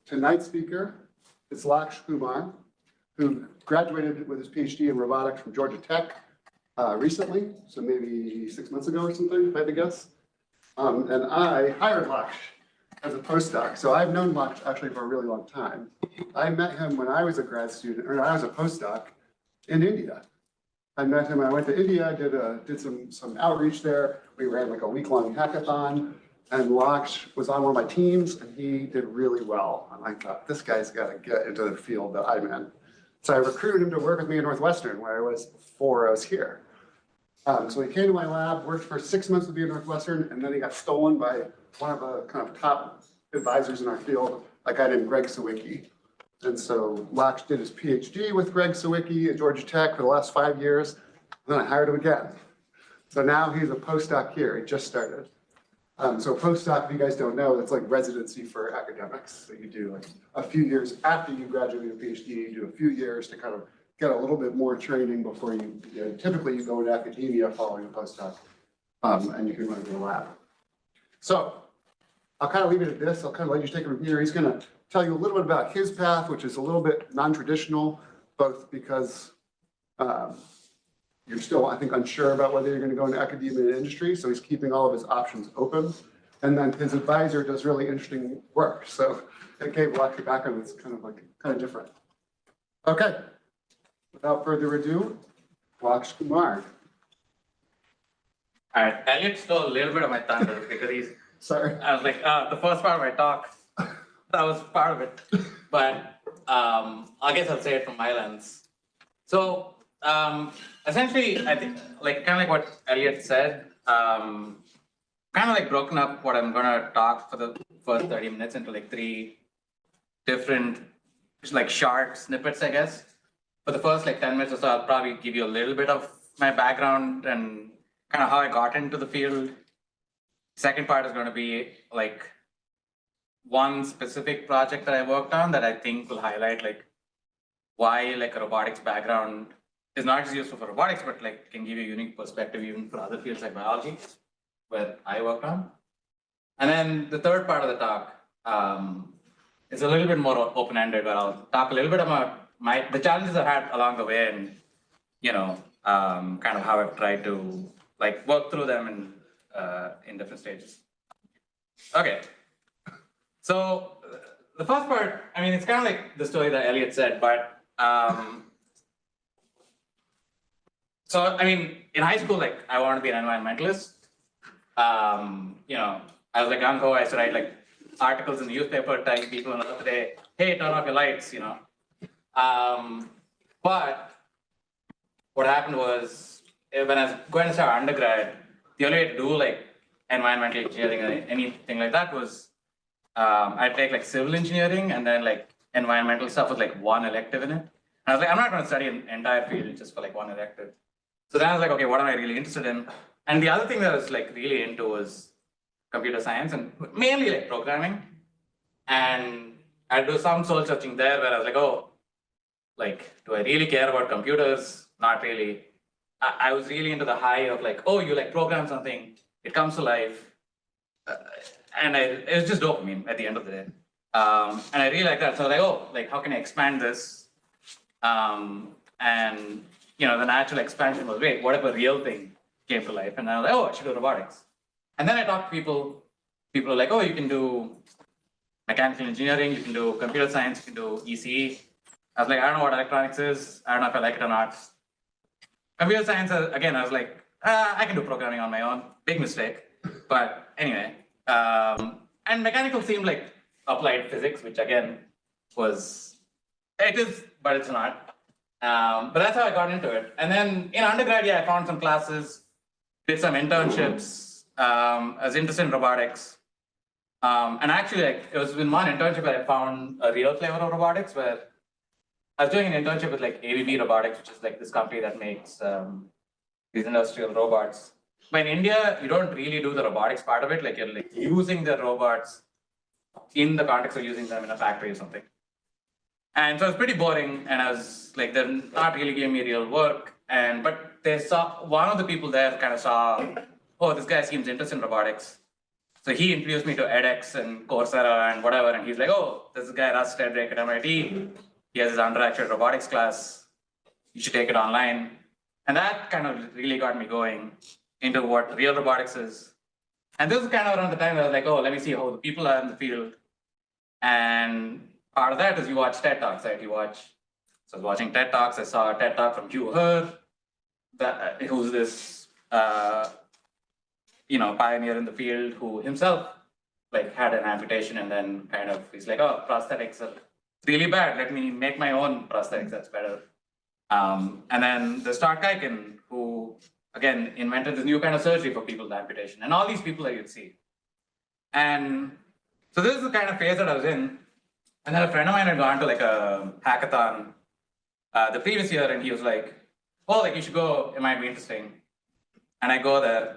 tonight's speaker is Laksh Kumar, who graduated with his PhD in robotics from Georgia Tech recently, so maybe 6 months ago or something, if I had to guess. And I hired Laksh as a postdoc, so I've known Laksh actually for a really long time. I met him when I was a grad student, or I was a postdoc in India. I met him, I went to India, did some outreach there. We ran like a week-long hackathon, and Laksh was on one of my teams, and he did really well. And I thought, this guy's got to get into the field that I'm in. So I recruited him to work with me at Northwestern, where I was before I was here. So he came to my lab, worked for 6 months with me at Northwestern, and then he got stolen by one of the kind of top advisors in our field, a guy named Greg Sawicki. And so Laksh did his PhD with Greg Sawicki at Georgia Tech for the last 5 years. And then I hired him again. So now he's a postdoc here. He just started. So postdoc, if you guys don't know, that's like residency for academics. So you do like a few years after you graduate your PhD, you do a few years to kind of get a little bit more training before typically you go into academia following a postdoc, and you can run your lab. So I'll kind of leave it at this. I'll kind of let you take it from here. He's going to tell you a little bit about his path, which is a little bit non-traditional, both because you're still, I think, unsure about whether you're going to go into academia and industry, so he's keeping all of his options open. And then his advisor does really interesting work. So it gave Laksh a background that's kind of different. Okay, without further ado, Laksh Kumar. All right, Elliott stole a little bit of my thunder because he's. Sorry. I was like, the first part of my talk, that was part of it. But I guess I'll say it from my lens. So essentially, I think kind of like what Elliott said, kind of like broken up what I'm gonna talk for the first 30 minutes into like 3 different like short snippets, I guess. For the first like 10 minutes or so, I'll probably give you a little bit of my background and kind of how I got into the field. Second part is going to be like one specific project that I worked on that I think will highlight like why like a robotics background is not just useful for robotics, but like can give you a unique perspective even for other fields like biology, where I worked on. And then the third part of the talk is a little bit more open-ended, where I'll talk a little bit about the challenges I've had along the way, and kind of how I've tried to like work through them and in different stages. Okay, so the first part, I mean, it's kind of like the story that Elliott said, but so I mean, in high school, like I wanted to be an environmentalist. I was like gung-ho. I used to write like articles in the newspaper telling people on the other day, hey, turn off your lights, But what happened was when I was going to start undergrad, the only way to do like environmental engineering or anything like that was I'd take like civil engineering, and then like environmental stuff was like one elective in it. And I was like, I'm not going to study an entire field just for like one elective. So then I was like, okay, what am I really interested in? And the other thing that I was like really into was computer science, and mainly like programming. And I'd do some soul searching there where I was like, oh, like, do I really care about computers? Not really. I was really into the high of like, oh, you like program something, it comes to life. And it was just dopamine at the end of the day. And I really like that. So I was like, oh, like how can I expand this? And the natural expansion was, wait, what if a real thing came to life? And I was like, oh, I should do robotics. And then I talked to people are like, oh, you can do mechanical engineering, you can do computer science, you can do ECE. I was like, I don't know what electronics is. I don't know if I like it or not. Computer science, again, I was like, I can do programming on my own. Big mistake. But anyway, and mechanical seemed like applied physics, which again it is, but it's not. But that's how I got into it. And then in undergrad, I found some classes, did some internships. I was interested in robotics. And actually, like, it was in one internship that I found a real flavor of robotics, where I was doing an internship with like ABB Robotics, which is like this company that makes these industrial robots. But in India, you don't really do the robotics part of it. Like you're like using the robots in the context of using them in a factory or something. And so it's pretty boring. And I was like, they're not really giving me real work. But they saw, one of the people there kind of saw, oh, this guy seems interested in robotics. So he introduced me to edX and Coursera and whatever, and he's like, oh, this guy Russ Tedrick at MIT. He has his undergraduate robotics class. You should take it online. And that kind of really got me going into what real robotics is. And this is kind of around the time that I was like, oh, let me see how the people are in the field. And part of that is you watch TED Talks, right? So I was watching TED Talks. I saw a TED Talk from Hugh Herr, who's this pioneer in the field who himself like had an amputation and then kind of he's like, oh, prosthetics are really bad. Let me make my own prosthetics that's better. And then there's Todd Kuiken, who again invented this new kind of surgery for people with amputation, and all these people that you'd see. And so this is the kind of phase that I was in. And then a friend of mine had gone to like a hackathon the previous year, and he was like, oh, like you should go, it might be interesting. And I go there,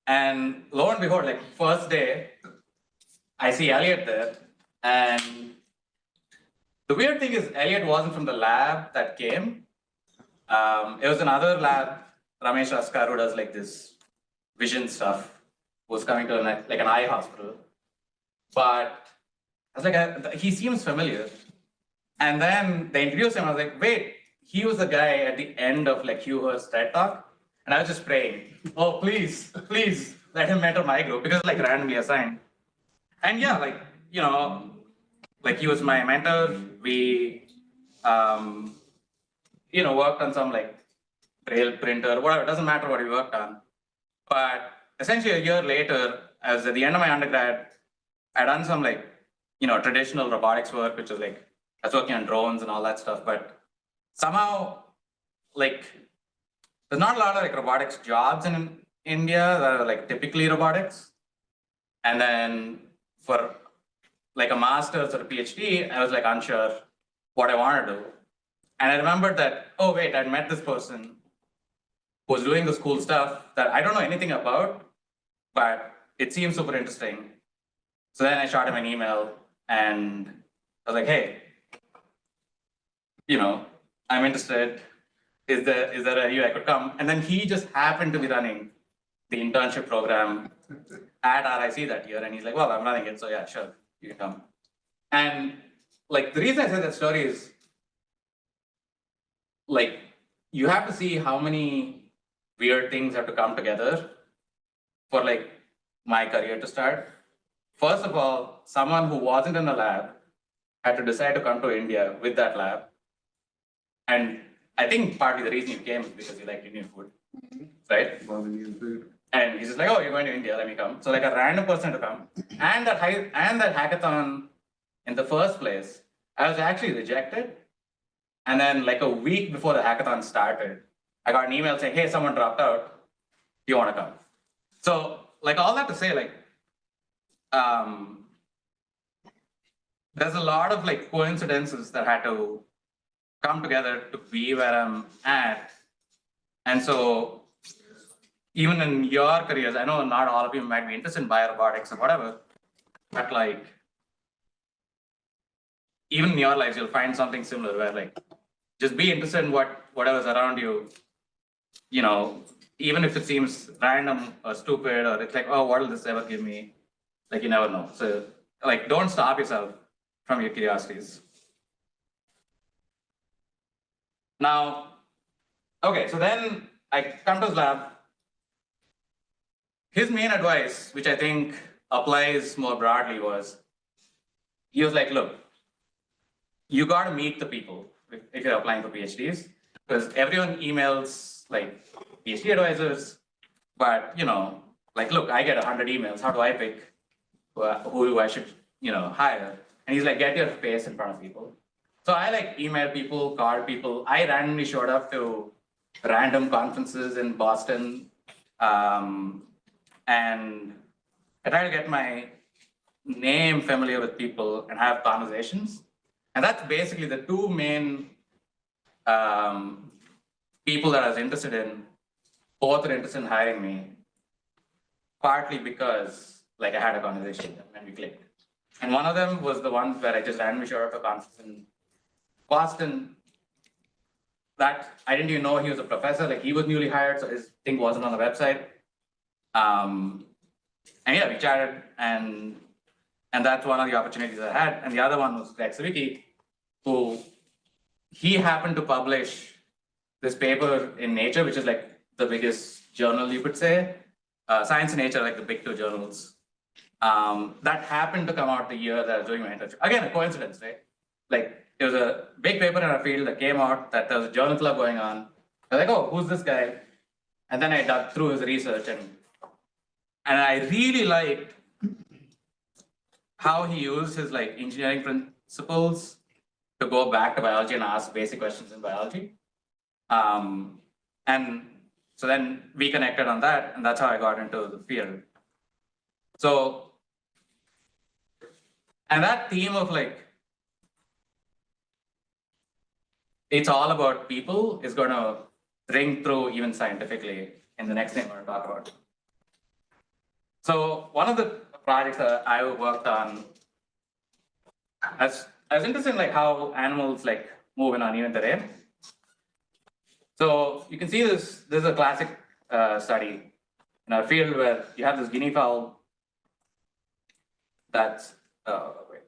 and lo and behold, like first day, I see Elliott there, and the weird thing is Elliott wasn't from the lab that came. It was another lab, Ramesh Raskar, who does like this vision stuff, was coming to like an eye hospital. But I was like, he seems familiar. And then they introduced him, I was like, wait, he was the guy at the end of like Hugh Herr's TED Talk. And I was just praying, oh, please, please let him enter my group, because like randomly assigned. And yeah, like, like he was my mentor. We, worked on some like braille printer, whatever, it doesn't matter what we worked on. But essentially a year later, I was at the end of my undergrad, I'd done some like, traditional robotics work, which was like, I was working on drones and all that stuff, but somehow like, there's not a lot of like robotics jobs in India that are like typically robotics. And then for like a master's or a PhD, I was like unsure what I want to do. And I remembered that, oh wait, I'd met this person who was doing this cool stuff that I don't know anything about, but it seems super interesting. So then I shot him an email and I was like, hey, I'm interested. Is there a way I could come? And then he just happened to be running the internship program at RIC that year. And he's like, well, I'm running it. So yeah, sure, you can come. And like, the reason I said that story is like, you have to see how many weird things have to come together for like my career to start. First of all, someone who wasn't in the lab had to decide to come to India with that lab. And I think partly the reason you came is because you like Indian food, right? Love Indian food. And he's just like, oh, you're going to India, let me come. So like a random person to come. And that hackathon in the first place, I was actually rejected. And then like a week before the hackathon started, I got an email saying, hey, someone dropped out. Do you want to come? So like all that to say, like, there's a lot of like coincidences that had to come together to be where I'm at. And so even in your careers, I know not all of you might be interested in biorobotics or whatever, but like, even in your lives, you'll find something similar where like, just be interested in whatever's around you, even if it seems random or stupid, or it's like, oh, what will this ever give me? Like, you never know. So like, don't stop yourself from your curiosities. Now, okay, so then I come to his lab. His main advice, which I think applies more broadly, was he was like, look, you got to meet the people if you're applying for PhDs, because everyone emails like PhD advisors, but like, look, I get 100 emails. How do I pick who I should hire? And he's like, get your face in front of people. So I like emailed people, called people. I randomly showed up to random conferences in Boston, and I try to get my name familiar with people and have conversations. And that's basically the two main people that I was interested in. Both are interested in hiring me, partly because like I had a conversation and we clicked. And one of them was the one where I just randomly showed up to a conference in Boston. That I didn't even know he was a professor. Like he was newly hired, so his thing wasn't on the website. And yeah, we chatted, and that's one of the opportunities I had. And the other one was Greg Savicki, who he happened to publish this paper in Nature, which is like the biggest journal you could say. Science and Nature are like the big two journals. That happened to come out the year that I was doing my internship. Again, a coincidence, right? Like it was a big paper in our field that came out that there was a journal club going on. I was like, oh, who's this guy? And then I dug through his research, and I really liked how he used his like engineering principles to go back to biology and ask basic questions in biology. And so then we connected on that, and that's how I got into the field. So, and that theme of like, it's all about people is going to ring through even scientifically in the next thing we're going to talk about. So one of the projects that I worked on, I was interested in like how animals like move in uneven terrain. So you can see this is a classic study in our field where you have this guinea fowl that's, wait.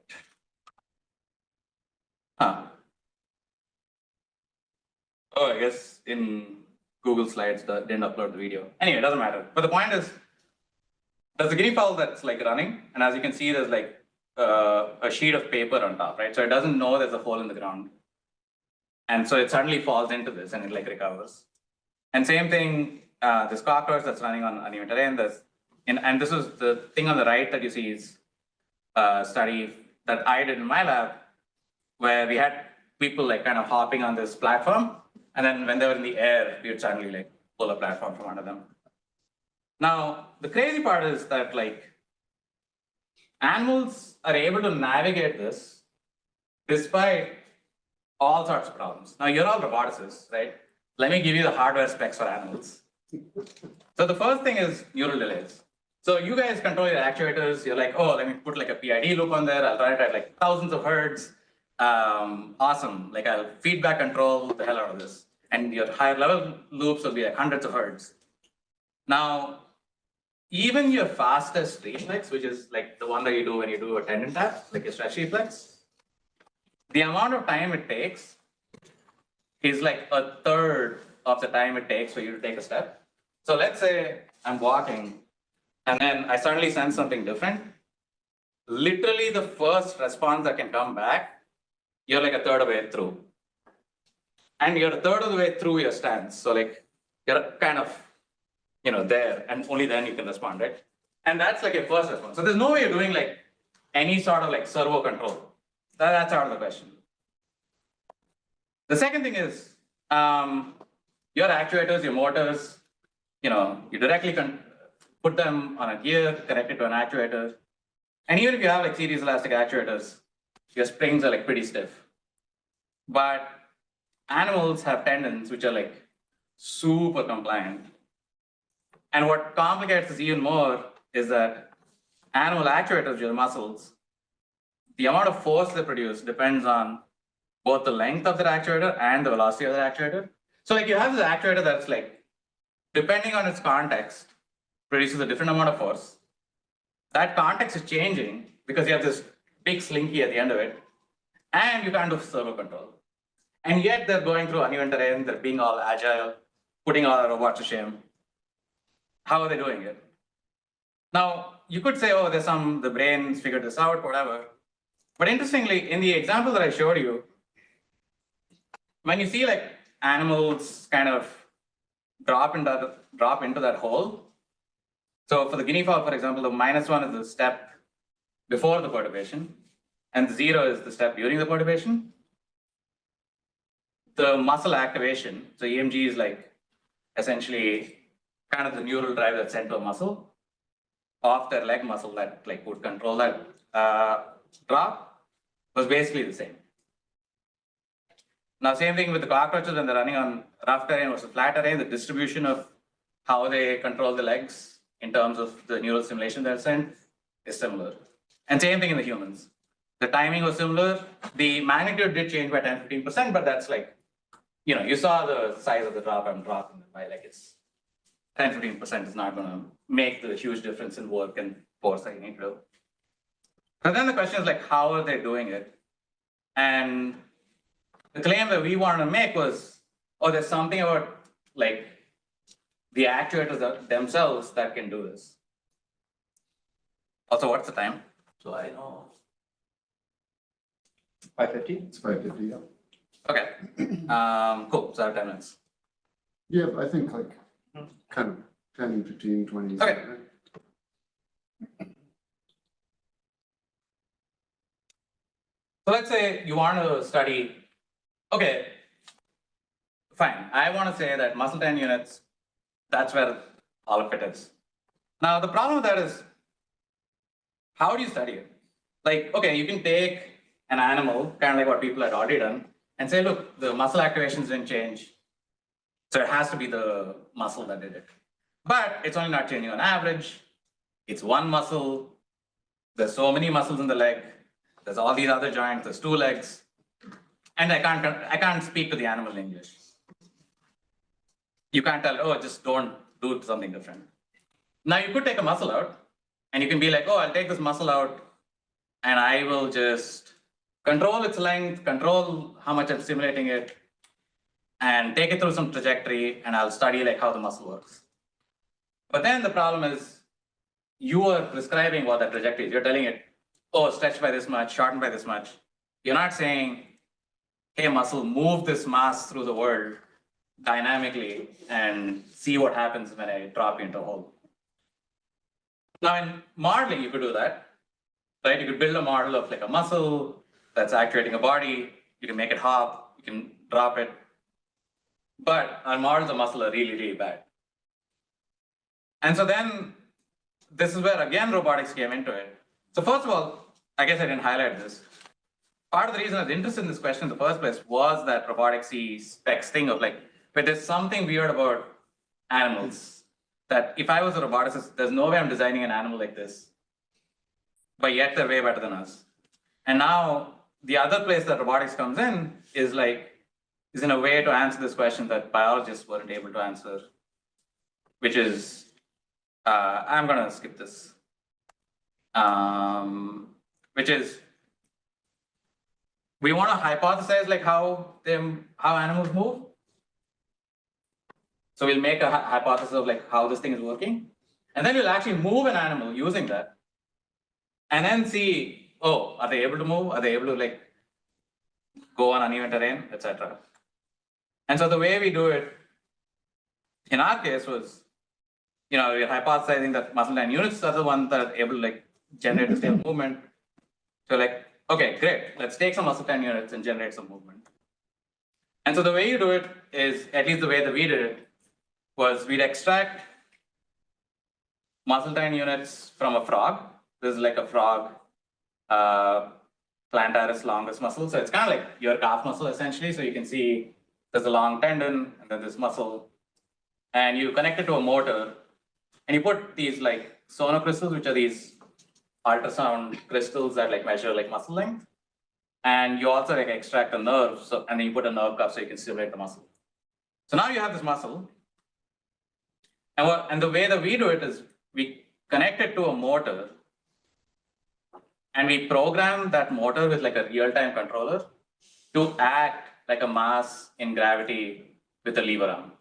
Oh, I guess in Google Slides that didn't upload the video. Anyway, it doesn't matter. But the point is, there's a guinea fowl that's like running, and as you can see, there's like a sheet of paper on top, right? So it doesn't know there's a hole in the ground. And so it suddenly falls into this and it like recovers. And same thing, this cockroach that's running on uneven terrain, and this is the thing on the right that you see is a study that I did in my lab, where we had people like kind of hopping on this platform, and then when they were in the air, we would suddenly like pull a platform from under them. Now, the crazy part is that like animals are able to navigate this despite all sorts of problems. Now, you're all roboticists, right? Let me give you the hardware specs for animals. So the first thing is neural delays. So you guys control your actuators. You're like, oh, let me put like a PID loop on there. I'll run it at like thousands of hertz. Awesome. Like I'll feedback control the hell out of this. And your higher level loops will be like hundreds of hertz. Now, even your fastest reflex, which is like the one that you do when you do a tendon tap, like your stretch reflex, the amount of time it takes is like a third of the time it takes for you to take a step. So let's say I'm walking and then I suddenly sense something different. Literally the first response that can come back, you're like a third of the way through. And you're a third of the way through your stance. So like you're kind of, there, and only then you can respond, right? And that's like your first response. So there's no way you're doing like any sort of like servo control. That's out of the question. The second thing is your actuators, your motors, you directly put them on a gear, connect it to an actuator. And even if you have like series elastic actuators, your springs are like pretty stiff. But animals have tendons which are like super compliant. And what complicates this even more is that animal actuators, your muscles, the amount of force they produce depends on both the length of the actuator and the velocity of the actuator. So like you have this actuator that's like, depending on its context, produces a different amount of force. That context is changing because you have this big slinky at the end of it, and you can't do servo control. And yet they're going through uneven terrain, they're being all agile, putting all the robots to shame. How are they doing it? Now, you could say, oh, the brains figured this out, whatever. But interestingly, in the example that I showed you, when you see like animals kind of drop into that hole. So for the guinea fowl, for example, the -1 is the step before the perturbation, and the 0 is the step during the perturbation. The muscle activation, so EMG is like essentially kind of the neural drive that's sent to a muscle off their leg muscle that like would control that drop, was basically the same. Now, same thing with the cockroaches when they're running on rough terrain versus flat terrain, the distribution of how they control the legs in terms of the neural stimulation they're sent is similar. And same thing in the humans. The timing was similar. The magnitude did change by 10-15%, but that's like, you saw the size of the drop I'm dropping by, like 10-15% is not going to make the huge difference in work and force that you need to do. But then the question is like, how are they doing it? And the claim that we wanted to make was, oh, there's something about like the actuators themselves that can do this. Also, what's the time? So I know. 5:50? It's 5:50, yeah. Okay. Cool. So I have 10 minutes. Yeah, I think like kind of 10, 15, 20. Okay. something, right? So let's say you want to study, okay, fine. I want to say that muscle tendon units, that's where all of it is. Now, the problem with that is, how do you study it? Like, okay, you can take an animal, kind of like what people had already done, and say, look, the muscle activations didn't change. So it has to be the muscle that did it. But it's only not changing on average. It's one muscle. There's so many muscles in the leg. There's all these other joints. There's two legs. And I can't speak to the animal in English. You can't tell, oh, just don't do something different. Now you could take a muscle out and you can be like, oh, I'll take this muscle out and I will just control its length, control how much I'm stimulating it, and take it through some trajectory, and I'll study like how the muscle works. But then the problem is you are prescribing what that trajectory is. You're telling it, oh, stretch by this much, shorten by this much. You're not saying, hey, muscle, move this mass through the world dynamically and see what happens when I drop you into a hole. Now in modeling, you could do that, right? You could build a model of like a muscle that's actuating a body. You can make it hop, you can drop it. But our models of muscle are really, really bad. And so then this is where again robotics came into it. So first of all, I guess I didn't highlight this. Part of the reason I was interested in this question in the first place was that robotics specs thing of like, but there's something weird about animals that if I was a roboticist, there's no way I'm designing an animal like this, but yet they're way better than us. And now the other place that robotics comes in is in a way to answer this question that biologists weren't able to answer, which is, I'm gonna skip this, which is, we want to hypothesize like how animals move. So we'll make a hypothesis of like how this thing is working, and then we'll actually move an animal using that, and then see, oh, are they able to move? Are they able to like go on uneven terrain, etc. And so the way we do it in our case was, we're hypothesizing that muscle tendon units are the ones that are able to like generate a stable movement. So like, okay, great, let's take some muscle tendon units and generate some movement. And so the way you do it is, at least the way that we did it, was we'd extract muscle tendon units from a frog. This is like a frog, plantaris longus muscle. So it's kind of like your calf muscle essentially. So you can see there's a long tendon and then this muscle, and you connect it to a motor, and you put these like sonocrystals, which are these ultrasound crystals that like measure like muscle length, and you also like extract a nerve, and then you put a nerve cuff so you can stimulate the muscle. So now you have this muscle, and the way that we do it is we connect it to a motor, and we program that motor with like a real-time controller to act like a mass in gravity with a lever arm.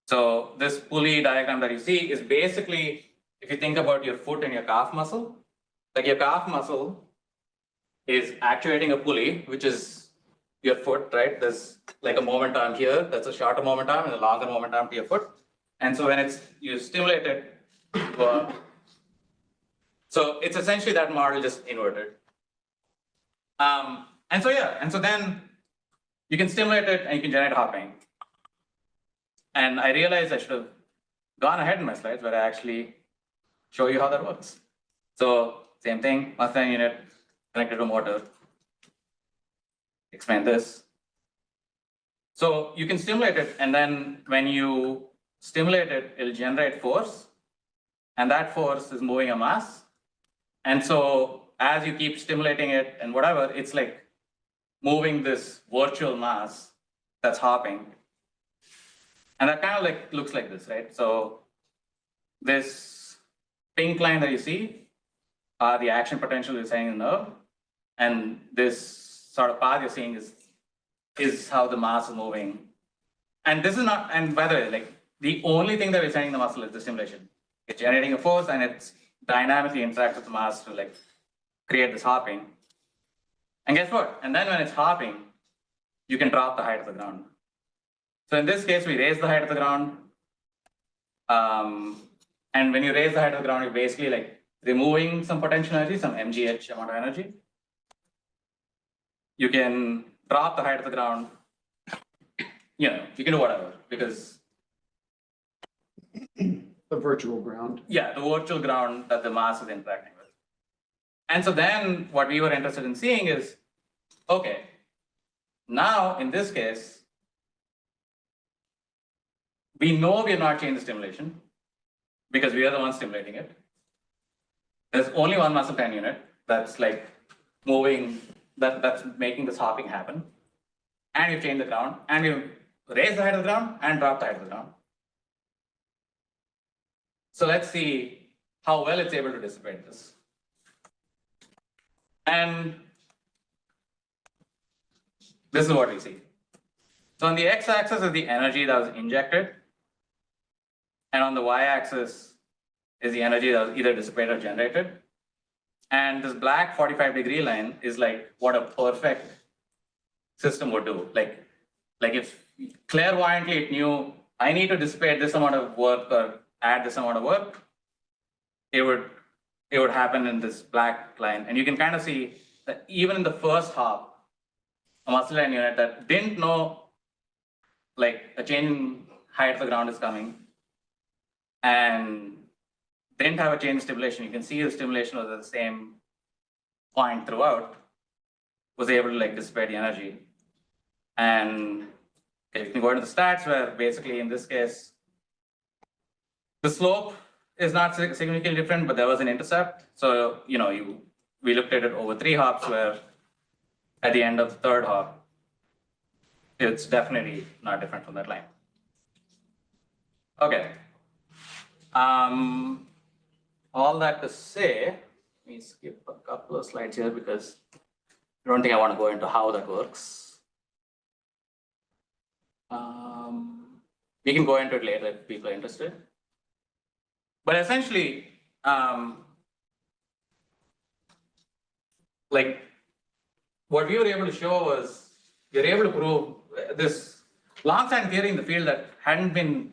So this pulley diagram that you see is basically, if you think about your foot and your calf muscle, like your calf muscle is actuating a pulley, which is your foot, right? There's like a moment arm here, that's a shorter moment arm and a longer moment arm to your foot. And so when you stimulate it, so it's essentially that model just inverted. And so then you can stimulate it and you can generate hopping. And I realized I should have gone ahead in my slides where I actually show you how that works. So same thing, muscle tendon unit connected to a motor. Explain this. So you can stimulate it, and then when you stimulate it, it'll generate force, and that force is moving a mass. And so as you keep stimulating it and whatever, it's like moving this virtual mass that's hopping. And that kind of like looks like this, right? So this pink line that you see are the action potential you're saying in the nerve. And this sort of path you're seeing is how the mass is moving. And this is not, and by the way, like the only thing that we're sending the muscle is the stimulation. It's generating a force and it's dynamically interacts with the mass to like create this hopping. And guess what? And then when it's hopping, you can drop the height of the ground. So in this case, we raise the height of the ground. And when you raise the height of the ground, you're basically like removing some potential energy, some mgh amount of energy. You can drop the height of the ground. You know, you can do whatever because The virtual ground. yeah, the virtual ground that the mass is interacting with. And so then what we were interested in seeing is, okay, now in this case, we know we have not changed the stimulation because we are the ones stimulating it. There's only one muscle tensor unit that's like moving, that's making this hopping happen. And you change the ground, and you raise the height of the ground and drop the height of the ground. So let's see how well it's able to dissipate this. And this is what we see. So on the x-axis is the energy that was injected, and on the y-axis is the energy that was either dissipated or generated. And this black 45-degree line is like what a perfect system would do. Like if clairvoyantly it knew I need to dissipate this amount of work or add this amount of work, it would happen in this black line. And you can kind of see that even in the first hop, a muscle line unit that didn't know like a change in height of the ground is coming and didn't have a change in stimulation. You can see the stimulation was at the same point throughout, was able to like dissipate the energy. And you can go into the stats where basically in this case, the slope is not significantly different, but there was an intercept. So, you know, we looked at it over 3 hops where at the end of the 3rd hop, it's definitely not different from that line. Okay. All that to say, let me skip a couple of slides here because I don't think I want to go into how that works. We can go into it later if people are interested. But essentially, like what we were able to show was we were able to prove this long-standing theory in the field that hadn't been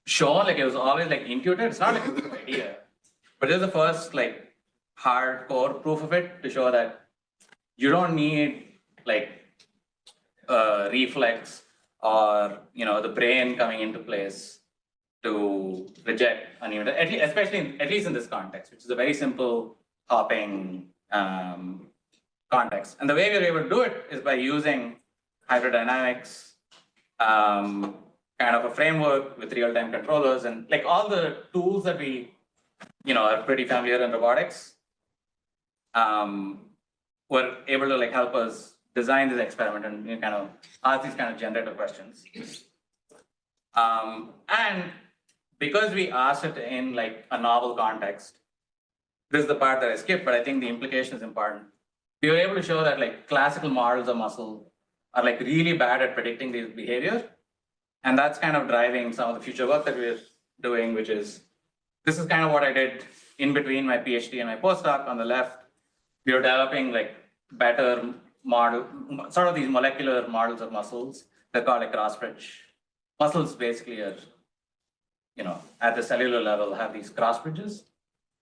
shown, like it was always like intuited. It's not like a good idea, but this is the first like hardcore proof of it to show that you don't need like reflex or the brain coming into place to reject uneven, at least in this context, which is a very simple hopping context. And the way we were able to do it is by using hydrodynamics, kind of a framework with real-time controllers, and like all the tools that we are pretty familiar in robotics were able to like help us design this experiment and kind of ask these kind of generative questions. And because we asked it in like a novel context, this is the part that I skipped, but I think the implication is important. We were able to show that like classical models of muscle are like really bad at predicting these behavior. And that's kind of driving some of the future work that we're doing, which is, this is kind of what I did in between my PhD and my postdoc. On the left, we were developing like better model, sort of these molecular models of muscles. They're called like cross bridge. Muscles basically are, at the cellular level have these cross bridges.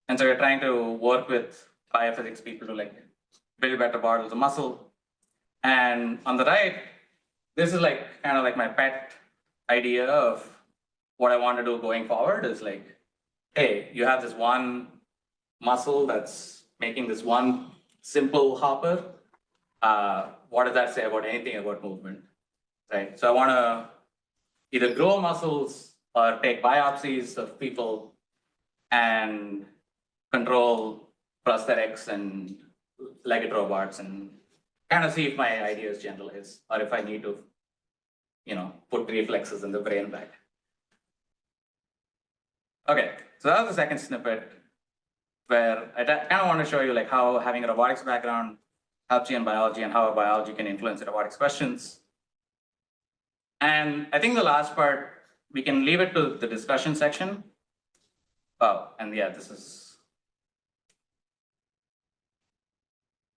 And so we're trying to work with biophysics people to like build better models of muscle. And on the right, this is like kind of like my pet idea of what I want to do going forward is like, hey, you have this one muscle that's making this one simple hopper. What does that say about anything about movement, right? So I want to either grow muscles or take biopsies of people and control prosthetics and legged robots and kind of see if my idea is generalized or if I need to, put reflexes in the brain back. Okay, so that was the second snippet where I kind of want to show you like how having a robotics background helps you in biology and how biology can influence the robotics questions. And I think the last part, we can leave it to the discussion section. Oh, and yeah, this is,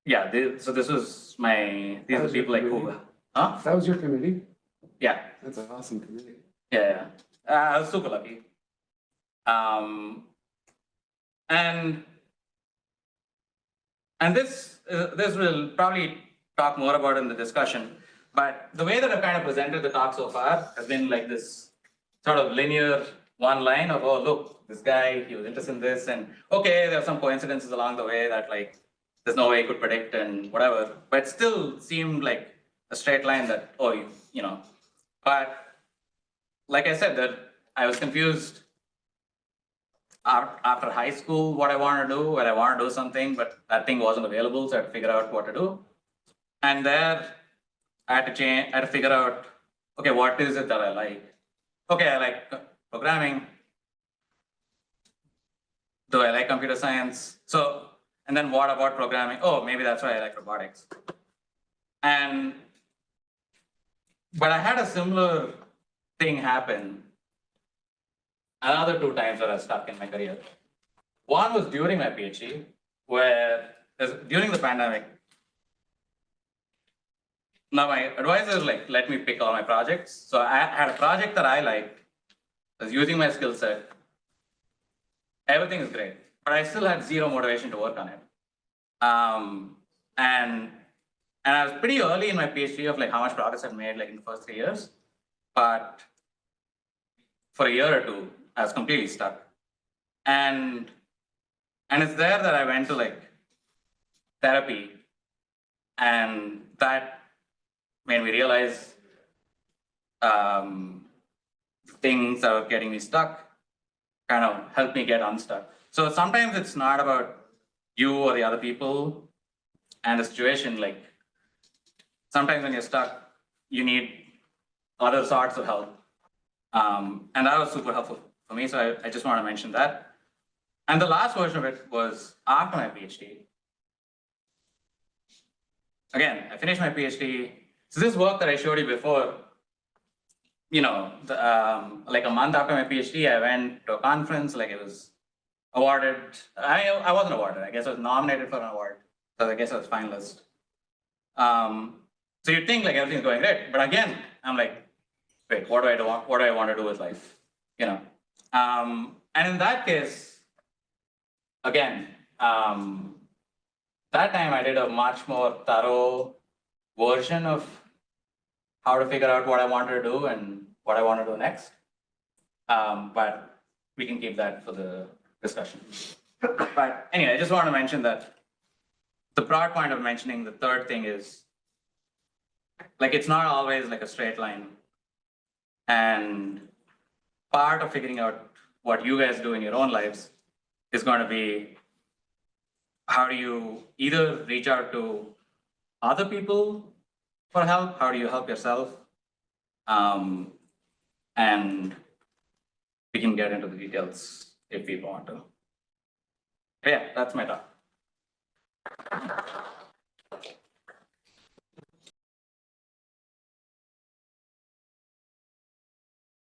yeah, so this was these are the people like who, huh? That was your committee? Yeah. That's an awesome committee. Yeah, I was super lucky. And this will probably talk more about in the discussion, but the way that I've kind of presented the talk so far has been like this sort of linear one line of, oh, look, this guy, he was interested in this, and okay, there are some coincidences along the way that like, there's no way he could predict and whatever, but it still seemed like a straight line that, oh, you know, but like I said, that I was confused after high school what I want to do, where I want to do something, but that thing wasn't available, so I had to figure out what to do. And there, I had to figure out, okay, what is it that I like? Okay, I like programming. Do I like computer science? So, and then what about programming? Oh, maybe that's why I like robotics. But I had a similar thing happen another 2 times that I was stuck in my career. One was during my PhD, where during the pandemic, now my advisor like let me pick all my projects. So I had a project that I liked, I was using my skill set. Everything is great, but I still had zero motivation to work on it. And I was pretty early in my PhD of like how much progress I've made like in the first 3 years, but for a year or 2, I was completely stuck. And it's there that I went to like therapy, and that made me realize things that were getting me stuck kind of helped me get unstuck. So sometimes it's not about you or the other people and the situation. Like sometimes when you're stuck, you need other sorts of help. And that was super helpful for me. So I just want to mention that. And the last version of it was after my PhD. Again, I finished my PhD. So this work that I showed you before, you know, like a month after my PhD, I went to a conference, like it was awarded. I wasn't awarded, I guess I was nominated for an award. So I guess I was finalist. So you'd think like everything's going great, but again, I'm like, wait, what do I want to do with life? You know? And in that case, again, that time I did a much more thorough version of how to figure out what I wanted to do and what I want to do next. But we can keep that for the discussion. But anyway, I just want to mention that the broad point of mentioning the third thing is, like, it's not always like a straight line. And part of figuring out what you guys do in your own lives is going to be, how do you either reach out to other people for help? How do you help yourself? And we can get into the details if people want to. But yeah, that's my talk.